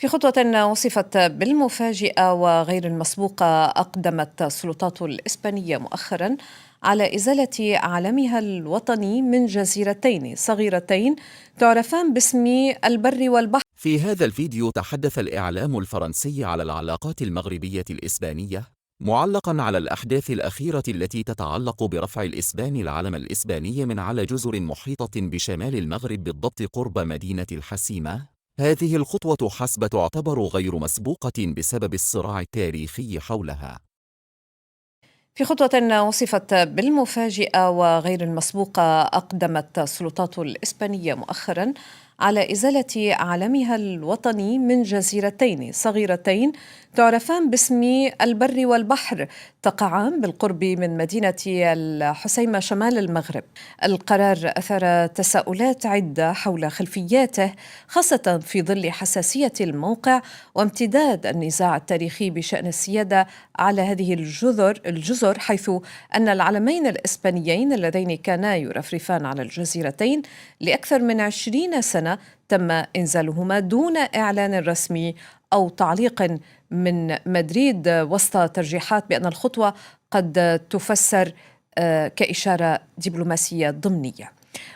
في خطوة وصفت بالمفاجئة وغير المسبوقة، أقدمت السلطات الإسبانية مؤخرا على إزالة علمها الوطني من جزيرتين صغيرتين تعرفان باسم البر والبحر. في هذا الفيديو تحدث الإعلام الفرنسي على العلاقات المغربية الإسبانية، معلقاً على الأحداث الأخيرة التي تتعلق برفع الإسبان العلم الإسباني من على جزر محيطة بشمال المغرب، بالضبط قرب مدينة الحسيمة. هذه الخطوة حسب تعتبر غير مسبوقة بسبب الصراع التاريخي حولها. في خطوة وصفت بالمفاجئة وغير المسبوقة، أقدمت السلطات الإسبانية مؤخرا على إزالة علمها الوطني من جزيرتين صغيرتين تعرفان باسم البر والبحر، تقعان بالقرب من مدينة الحسيمة شمال المغرب. القرار أثار تساؤلات عدة حول خلفياته، خاصة في ظل حساسية الموقع وامتداد النزاع التاريخي بشأن السيادة على هذه الجزر، حيث أن العلمين الإسبانيين اللذين كانا يرفرفان على الجزيرتين لأكثر من 20 سنة تم إنزالهما دون إعلان رسمي أو تعليق من مدريد، وسط ترجيحات بأن الخطوة قد تفسر كإشارة دبلوماسية ضمنية.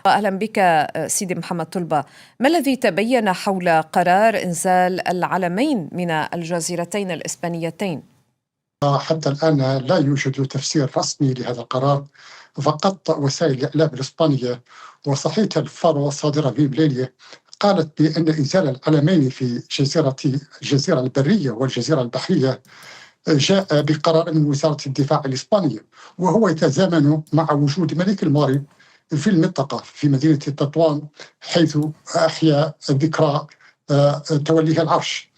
أهلا بك سيدي محمد طلبة، ما الذي تبين حول قرار إنزال العلمين من الجزيرتين الإسبانيتين؟ حتى الآن لا يوجد تفسير رسمي لهذا القرار، فقط وسائل الإعلام الإسبانية وصحيفة الفارو الصادرة في بليلية قالت بأن إنزال العلمين في الجزيرة البرية والجزيرة البحرية جاء بقرار من وزارة الدفاع الإسبانية، وهو يتزامن مع وجود ملك المغرب في المنطقة في مدينة تطوان، حيث أحيا ذكرى توليه العرش.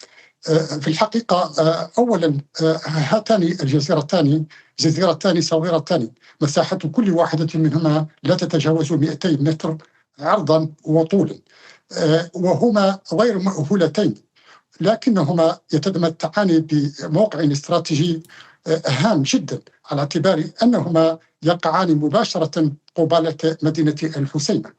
في الحقيقة أولا هاتان الجزيرتان جزيرتان صغيرتان، مساحة كل واحدة منهما لا تتجاوز 200 متر عرضا وطولا، وهما غير مأهولتين، لكنهما يتمتعان بموقع استراتيجي هام جدا، على اعتبار أنهما يقعان مباشرة قبالة مدينة الحسيمة.